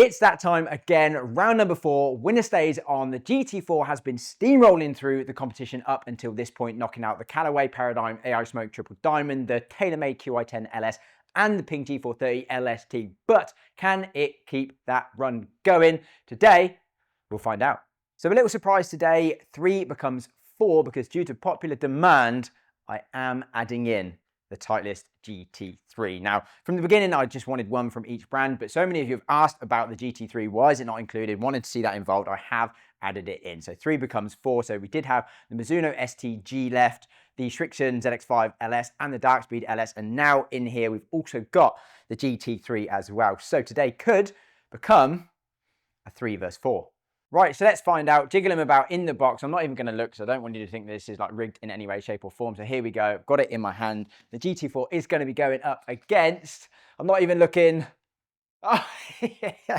It's that time again, round number 4, winner stays on. The GT4 has been steamrolling through the competition up until this point, knocking out the Callaway Paradigm AI Smoke Triple Diamond, the Taylormade Qi10 LS, and the Ping G430 LST. But can it keep that run going? Today, we'll find out. So a little surprise today, 3 becomes 4 because due to popular demand, I am adding in the Titleist GT3. Now, from the beginning, I just wanted one from each brand, but so many of you have asked about the GT3, why is it not included? Wanted to see that involved, I have added it in. So 3 becomes 4. So we did have the Mizuno ST-G left, the Srixon ZX5 LS, and the DarkSpeed LS, and now in here we've also got the GT3 as well. So today could become a 3 versus 4. Right, so let's find out, jiggle them about in the box. I'm not even going to look, so I don't want you to think this is like rigged in any way, shape or form. So here we go, I've got it in my hand. The GT4 is going to be going up against, I'm not even looking, oh, yeah.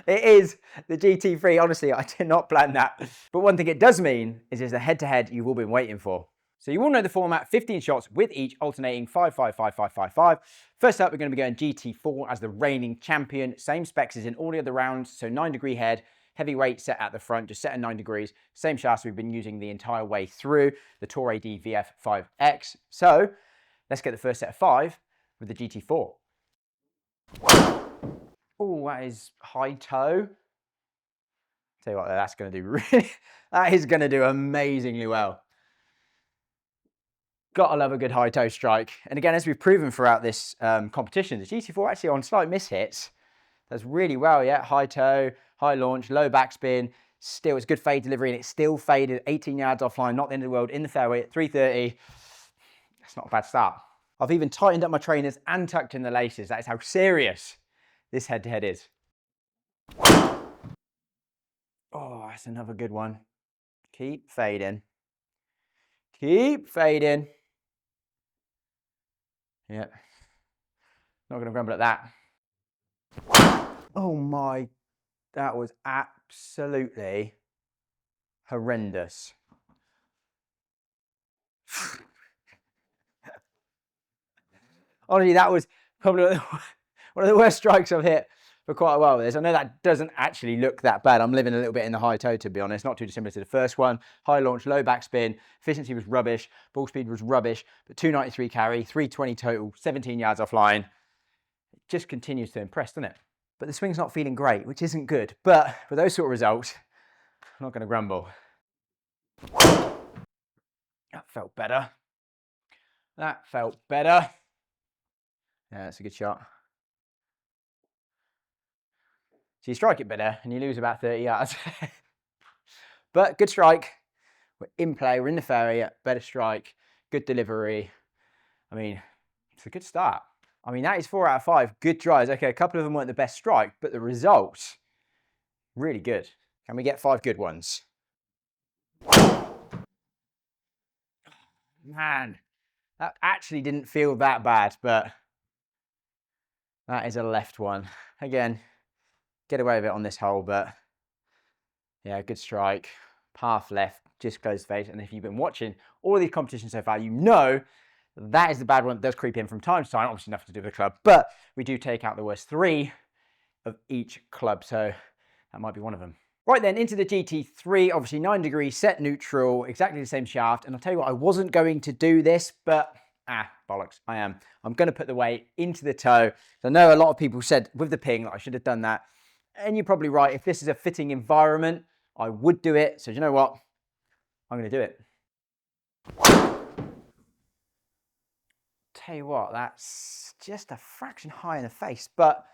It is the GT3. Honestly, I did not plan that. But one thing it does mean is there's a head-to-head you've all been waiting for. So you all know the format, 15 shots with each alternating 5, 5, 5, 5, 5, 5. First up, we're going to be going GT4 as the reigning champion. Same specs as in all the other rounds, so 9-degree head, heavyweight set at the front, just set at 9 degrees. Same shafts we've been using the entire way through, the Tour AD VF5X. So let's get the first set of 5 with the GT4. Oh, that is high toe. Tell you what, that's going to do really, that is going to do amazingly well. Gotta love a good high toe strike. And again, as we've proven throughout this competition, the GT4 actually on slight mishits does really well, yeah. High toe, high launch, low backspin, still it's good fade delivery, and it still faded 18 yards offline, not the end of the world, in the fairway at 330. That's not a bad start. I've even tightened up my trainers and tucked in the laces. That is how serious this head-to-head is. Oh, that's another good one. Keep fading. Keep fading. Yeah. Not going to grumble at that. Oh my, that was absolutely horrendous. Honestly, that was probably one of the worst strikes I've hit for quite a while with this. I know that doesn't actually look that bad. I'm living a little bit in the high toe, to be honest. Not too dissimilar to the first one. High launch, low backspin. Efficiency was rubbish. Ball speed was rubbish. But 293 carry, 320 total, 17 yards offline. It just continues to impress, doesn't it? But the swing's not feeling great, which isn't good. But with those sort of results, I'm not going to grumble. That felt better. That felt better. Yeah, that's a good shot. So you strike it better and you lose about 30 yards. But good strike. We're in play, we're in the fairway, better strike, good delivery. I mean, it's a good start. I mean, that is 4 out of 5 good drives. Okay, a couple of them weren't the best strike, but the results, really good. Can we get 5 good ones? Man, that actually didn't feel that bad, but that is a left one. Again, get away with it on this hole, but yeah, good strike. Path left, just close face. And if you've been watching all of these competitions so far, you know that is the bad one that does creep in from time to time. Obviously nothing to do with the club, but we do take out the worst 3 of each club, so that might be one of them. Right then, into the GT3, obviously 9 degrees, set neutral, exactly the same shaft. And I'll tell you what, I wasn't going to do this, but bollocks, I am. I'm going to put the weight into the toe. So I know a lot of people said with the Ping that I should have done that. And you're probably right. If this is a fitting environment, I would do it. So you know what? I'm going to do it. Tell you what, that's just a fraction high in the face, but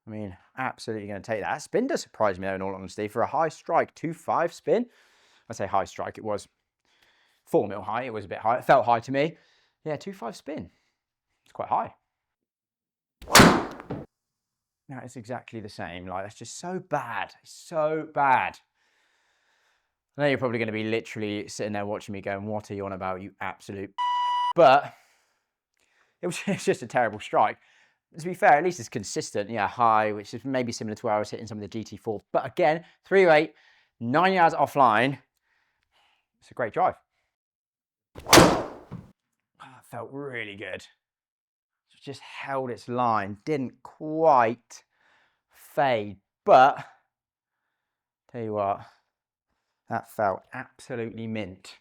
I mean, absolutely going to take that. That spin does surprise me, though, in all honesty, for a high strike 2.5 spin. I say high strike, it was 4 mil high. It was a bit high. It felt high to me. Yeah, 2.5 spin. It's quite high. Now it's exactly the same. Like, that's just so bad. It's so bad. I know you're probably going to be literally sitting there watching me going, what are you on about, you absolute but it's just a terrible strike. To be fair, at least it's consistent. Yeah, high, which is maybe similar to where I was hitting some of the GT4. But again, 308, 9 yards offline. It's a great drive. Oh, that felt really good. just held its line. Didn't quite fade, but tell you what, that felt absolutely mint.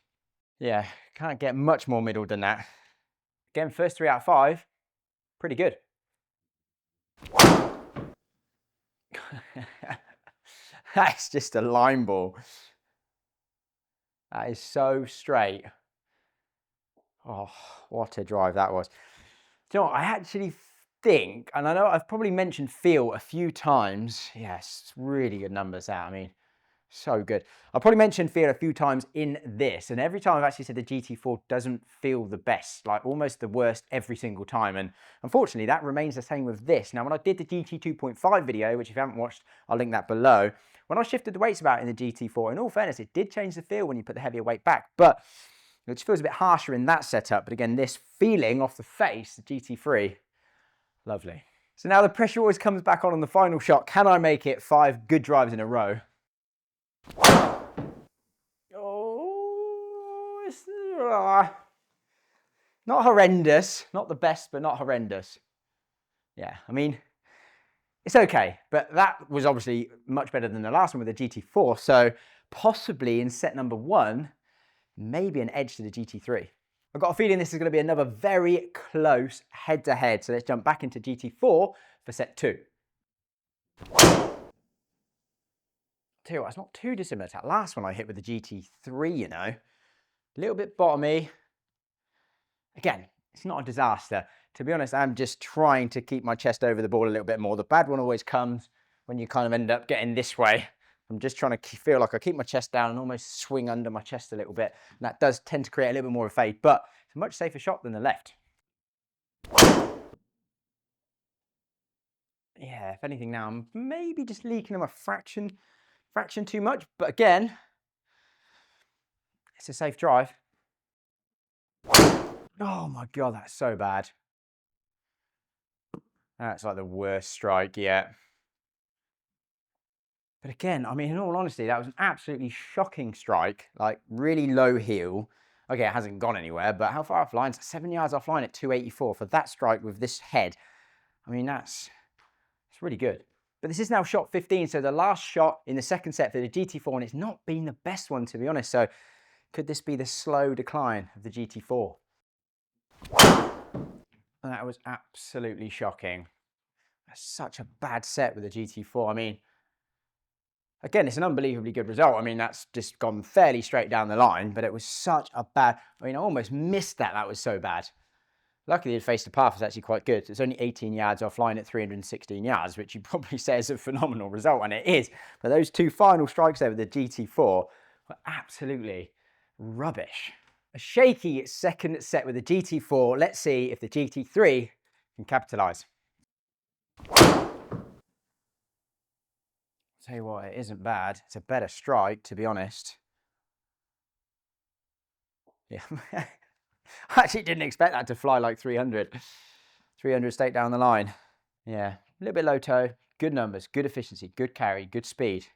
Yeah, can't get much more middle than that. Again, first 3 out of 5, pretty good. That's just a line ball. That is so straight. Oh, what a drive that was. Do you know what? I actually think, and I know I've probably mentioned feel a few times. Yes, really good numbers that. I mean, so good. I've probably mentioned feel a few times in this, and every time I've actually said the GT4 doesn't feel the best, like almost the worst every single time. And unfortunately, that remains the same with this. Now, when I did the GT 2.5 video, which if you haven't watched, I'll link that below. When I shifted the weights about in the GT4, in all fairness, it did change the feel when you put the heavier weight back, but it feels a bit harsher in that setup. But again, this feeling off the face, the GT3, lovely. So now the pressure always comes back on the final shot. Can I make it 5 good drives in a row? Oh, it's not horrendous. Not the best, but not horrendous. Yeah, I mean, it's okay. But that was obviously much better than the last one with the GT4. So possibly in set number 1, maybe an edge to the GT3. I've got a feeling this is going to be another very close head-to-head. So let's jump back into GT4 for set 2. Tell you what, it's not too dissimilar to that last one I hit with the GT3, you know. A little bit bottomy. Again, it's not a disaster. To be honest, I'm just trying to keep my chest over the ball a little bit more. The bad one always comes when you kind of end up getting this way. I'm just trying to feel like I keep my chest down and almost swing under my chest a little bit. And that does tend to create a little bit more of a fade, but it's a much safer shot than the left. Yeah, if anything now, I'm maybe just leaking them a fraction too much, but again, it's a safe drive. Oh my God, that's so bad. That's like the worst strike yet. But again, I mean, in all honesty, that was an absolutely shocking strike, like really low heel. Okay, it hasn't gone anywhere, but how far offline? It's 7 yards offline at 284 for that strike with this head. I mean, it's really good. But this is now shot 15, so the last shot in the second set for the GT4, and it's not been the best one, to be honest. So could this be the slow decline of the GT4? And that was absolutely shocking. That's such a bad set with the GT4. I mean, again, it's an unbelievably good result. I mean, that's just gone fairly straight down the line, but it was such a bad, I mean, I almost missed that. That was so bad. Luckily, the face to path was actually quite good. It's only 18 yards offline at 316 yards, which you probably say is a phenomenal result, and it is. But those 2 final strikes there with the GT4 were absolutely rubbish. A shaky second set with the GT4. Let's see if the GT3 can capitalise. Tell you what, it isn't bad. It's a better strike, to be honest. Yeah. I actually didn't expect that to fly like 300. 300 straight down the line. Yeah, a little bit low toe. Good numbers, good efficiency, good carry, good speed.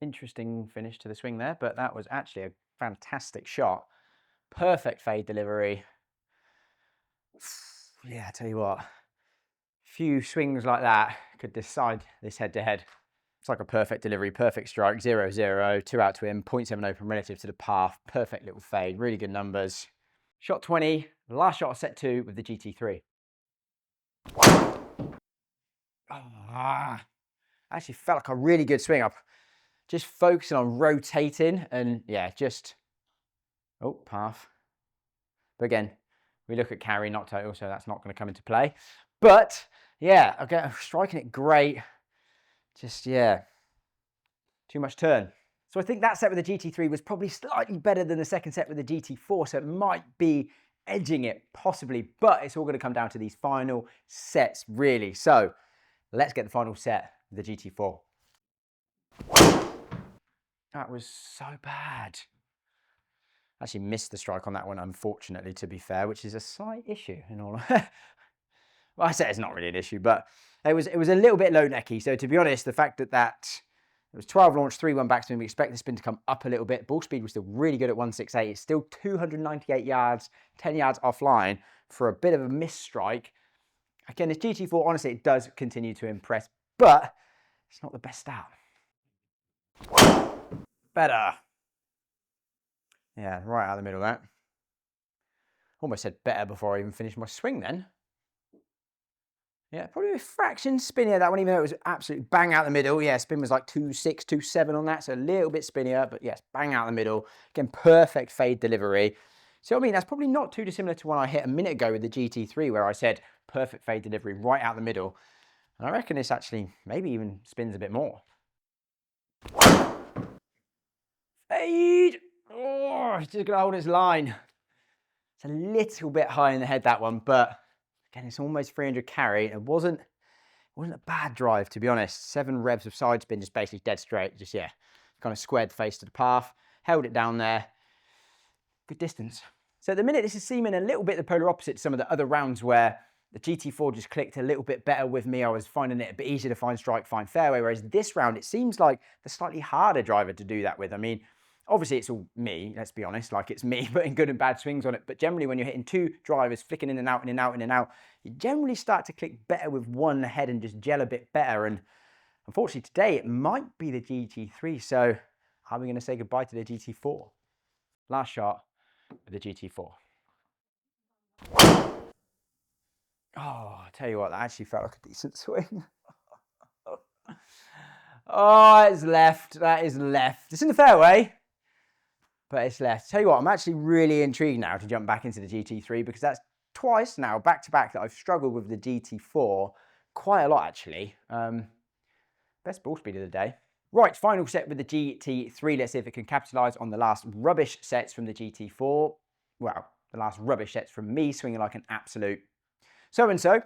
Interesting finish to the swing there, but that was actually a fantastic shot. Perfect fade delivery. Yeah, I tell you what, few swings like that could decide this head-to-head. It's like a perfect delivery, perfect strike, 0-0, 2 out to him, 0.7 open relative to the path, perfect little fade, really good numbers. Shot 20, the last shot of set 2 with the GT3. Actually felt like a really good swing up. Just focusing on rotating and yeah, just, oh, path. But again, we look at carry, not total, so that's not going to come into play. But yeah, again, striking it great. Just, yeah, too much turn. So I think that set with the GT3 was probably slightly better than the second set with the GT4, so it might be edging it, possibly, but it's all going to come down to these final sets, really. So let's get the final set with the GT4. That was so bad. I actually missed the strike on that one, unfortunately, to be fair, which is a slight issue in all. Well, I say it's not really an issue, but it was a little bit low necky. So to be honest, the fact that It was 12 launch, 3-1 backspin. We expect the spin to come up a little bit. Ball speed was still really good at 168. It's still 298 yards, 10 yards offline for a bit of a miss strike. Again, this GT4, honestly, it does continue to impress, but it's not the best start. Better. Yeah, right out of the middle of that. Almost said better before I even finished my swing then. Yeah, probably a fraction spinnier that one, even though it was absolutely bang out the middle. Yeah, spin was like 2.6, 2.7 on that, so a little bit spinnier, but yes, bang out the middle. Again, perfect fade delivery. So I mean, that's probably not too dissimilar to when I hit a minute ago with the GT3, where I said perfect fade delivery right out the middle. And I reckon this actually maybe even spins a bit more. Fade! Oh, it's just gonna hold its line. It's a little bit high in the head, that one, but again, it's almost 300 carry. It wasn't a bad drive, to be honest. 7 revs of side spin, just basically dead straight. Just, yeah, kind of squared the face to the path, held it down there. Good distance. So at the minute, this is seeming a little bit the polar opposite to some of the other rounds where the GT4 just clicked a little bit better with me. I was finding it a bit easier to find strike, find fairway, whereas this round, it seems like the slightly harder driver to do that with. I mean, obviously it's all me, let's be honest, like it's me putting good and bad swings on it, but generally when you're hitting 2 drivers, flicking in and out, in and out, in and out, you generally start to click better with one head and just gel a bit better. And unfortunately today, it might be the GT3, so are we gonna say goodbye to the GT4? Last shot with the GT4. Oh, I tell you what, that actually felt like a decent swing. Oh, it's left, that is left. It's in the fairway, but it's left. Tell you what, I'm actually really intrigued now to jump back into the GT3 because that's twice now, back to back, that I've struggled with the GT4 quite a lot actually. Best ball speed of the day. Right, final set with the GT3. Let's see if it can capitalise on the last rubbish sets from the GT4. Well, the last rubbish sets from me swinging like an absolute so-and-so.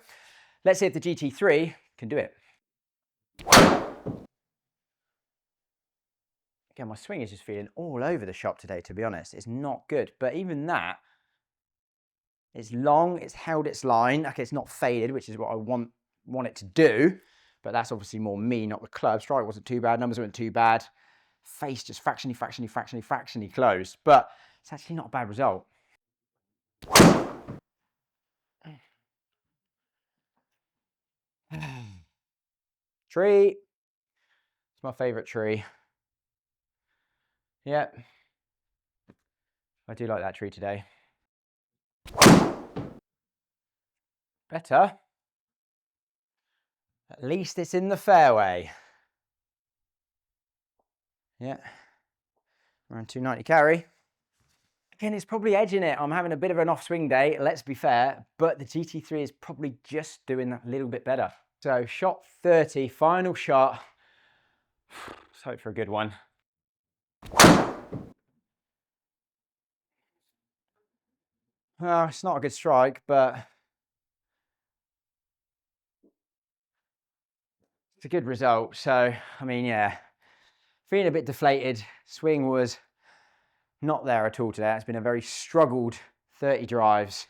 Let's see if the GT3 can do it. Again, my swing is just feeling all over the shop today, to be honest. It's not good, but even that, it's long, it's held its line. Okay, it's not faded, which is what I want it to do, but that's obviously more me, not the club. Strike wasn't too bad, numbers weren't too bad. Face just fractionally closed, but it's actually not a bad result. Tree. It's my favourite tree. Yep. I do like that tree today. Better. At least it's in the fairway. Yeah. Around 290 carry. Again, it's probably edging it. I'm having a bit of an off swing day, let's be fair, but the GT3 is probably just doing that little bit better. So shot 30, final shot. Let's hope for a good one. Well, it's not a good strike, but it's a good result. So, I mean, yeah, feeling a bit deflated. Swing was not there at all today. It's been a very struggled 30 drives.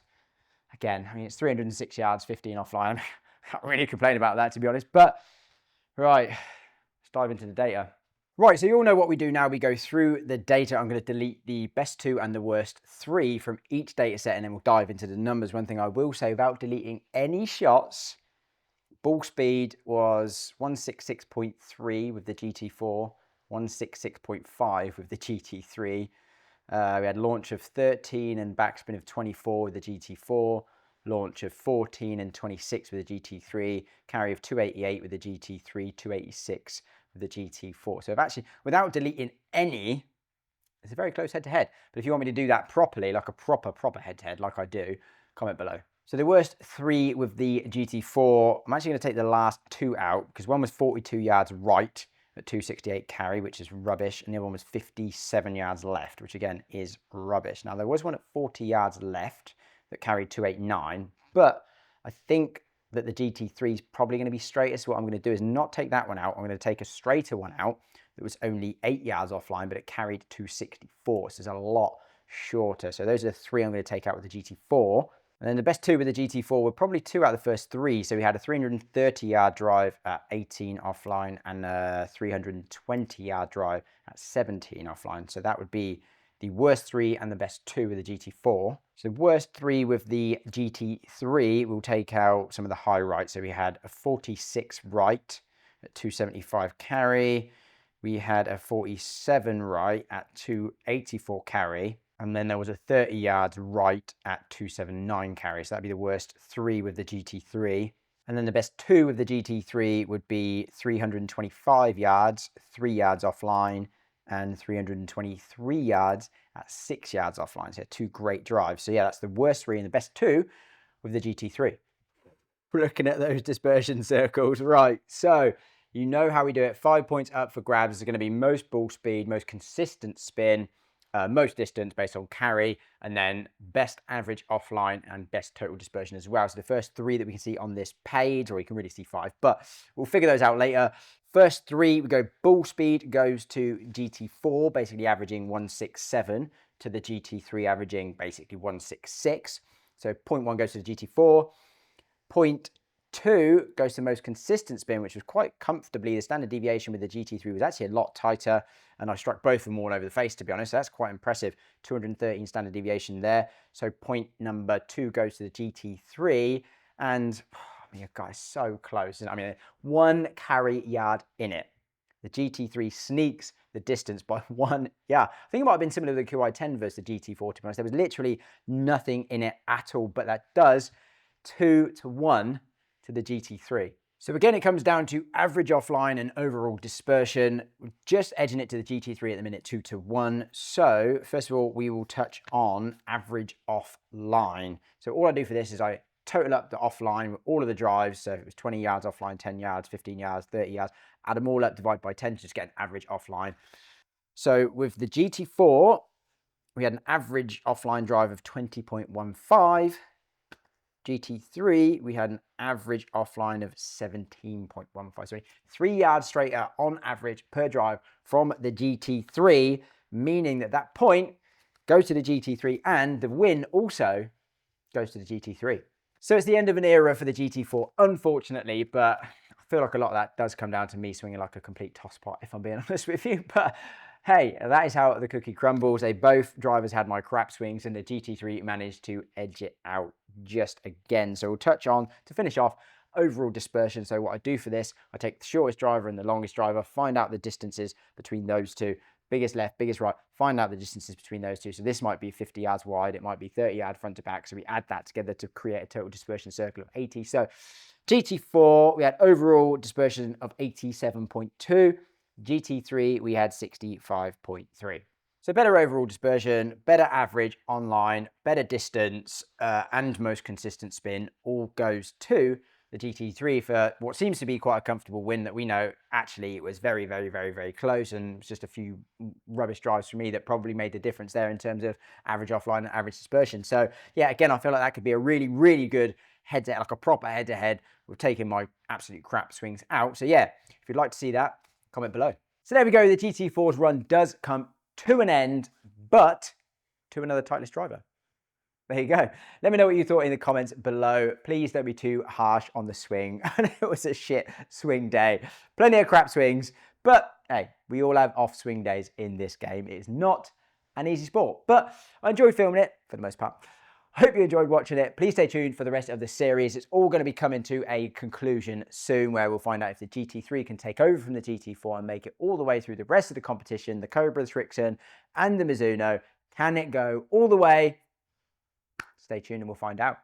Again, I mean, it's 306 yards, 15 offline. I can't really complain about that, to be honest. But, right, let's dive into the data. Right, so you all know what we do now. We go through the data. I'm going to delete the best 2 and the worst 3 from each data set, and then we'll dive into the numbers. One thing I will say, without deleting any shots, ball speed was 166.3 with the GT4, 166.5 with the GT3. We had launch of 13 and backspin of 24 with the GT4, launch of 14 and 26 with the GT3, carry of 288 with the GT3, 286 with the GT4. So I've actually, without deleting any, it's a very close head-to-head. But if you want me to do that properly, like a proper head-to-head, like I do, comment below. So the worst 3 with the GT4, I'm actually going to take the last 2 out, because one was 42 yards right at 268 carry, which is rubbish, and the other one was 57 yards left, which again is rubbish. Now there was one at 40 yards left that carried 289, but I think that the GT3 is probably going to be straighter. So what I'm going to do is not take that one out. I'm going to take a straighter one out that was only 8 yards offline, but it carried 264, so it's a lot shorter. So those are the 3 I'm going to take out with the GT4. And then the best two with the GT4 were probably two out of the first three. So we had a 330-yard drive at 18 offline and a 320-yard drive at 17 offline. So that would be the worst three and the best two with the GT4. So the worst three with the GT3, we'll take out some of the high right. So we had a 46 right at 275 carry. We had a 47 right at 284 carry. And then there was a 30 yards right at 279 carry. So that'd be the worst three with the GT3. And then the best two with the GT3 would be 325 yards, 3 yards offline, and 323 yards at 6 yards offline. So two great drives. So yeah, that's the worst three and the best two with the GT3. We're looking at those dispersion circles. Right, so you know how we do it. 5 points up for grabs is going to be most ball speed, most consistent spin, most distance based on carry, and then best average offline and best total dispersion as well. So the first three that we can see on this page, or you can really see five, but we'll figure those out later. First three, we go ball speed goes to GT4, basically averaging 167, to the GT3 averaging basically 166. So 0.1 goes to the GT4. 0.2 goes to most consistent spin, which was quite comfortably. The standard deviation with the GT3 was actually a lot tighter, and I struck both of them all over the face, to be honest. So that's quite impressive. 213 standard deviation there. So point number 2 goes to the GT3, and I mean, guys, so close. I mean, 1 carry yard in it. The GT3 sneaks the distance by 1. Yeah, I think it might have been similar to the Qi10 versus the GT4, to be honest. There was literally nothing in it at all, but that does 2-1 to the GT3. So again, it comes down to average offline and overall dispersion. We're just edging it to the GT3 at the minute, 2-1. So first of all, we will touch on average offline. So all I do for this is I total up the offline with all of the drives. So if it was 20 yards offline, 10 yards, 15 yards, 30 yards, add them all up, divide by 10 to just get an average offline. So with the GT4, we had an average offline drive of 20.15. GT3, we had an average offline of 17.15. So 3 yards straighter on average per drive from the GT3, meaning that that point goes to the GT3 and the win also goes to the GT3. So it's the end of an era for the GT4, unfortunately, but I feel like a lot of that does come down to me swinging like a complete tosspot, if I'm being honest with you. But hey, that is how the cookie crumbles. Both drivers had my crap swings, and the GT3 managed to edge it out just again. So we'll touch on, to finish off, overall dispersion. So what I do for this, I take the shortest driver and the longest driver, find out the distances between those two, biggest left, biggest right, find out the distances between those two. So this might be 50 yards wide, it might be 30 yard front to back. So we add that together to create a total dispersion circle of 80. So GT4, we had overall dispersion of 87.2. GT3, we had 65.3. So better overall dispersion, better average online, better distance, and most consistent spin all goes to the GT3 for what seems to be quite a comfortable win that we know actually it was very, very, very, very close, and it was just a few rubbish drives for me that probably made the difference there in terms of average offline and average dispersion. So yeah, again, I feel like that could be a really, really good head-to-head, like a proper head-to-head with taking my absolute crap swings out. So yeah, if you'd like to see that, comment below. So there we go, the GT4's run does come to an end, but to another Titleist driver. There you go. Let me know what you thought in the comments below. Please don't be too harsh on the swing. It was a shit swing day. Plenty of crap swings, but hey, we all have off swing days in this game. It is not an easy sport, but I enjoyed filming it for the most part. Hope you enjoyed watching it. Please stay tuned for the rest of the series. It's all going to be coming to a conclusion soon, where we'll find out if the GT3 can take over from the GT4 and make it all the way through the rest of the competition, the Cobra, the Srixon, and the Mizuno. Can it go all the way? Stay tuned and we'll find out.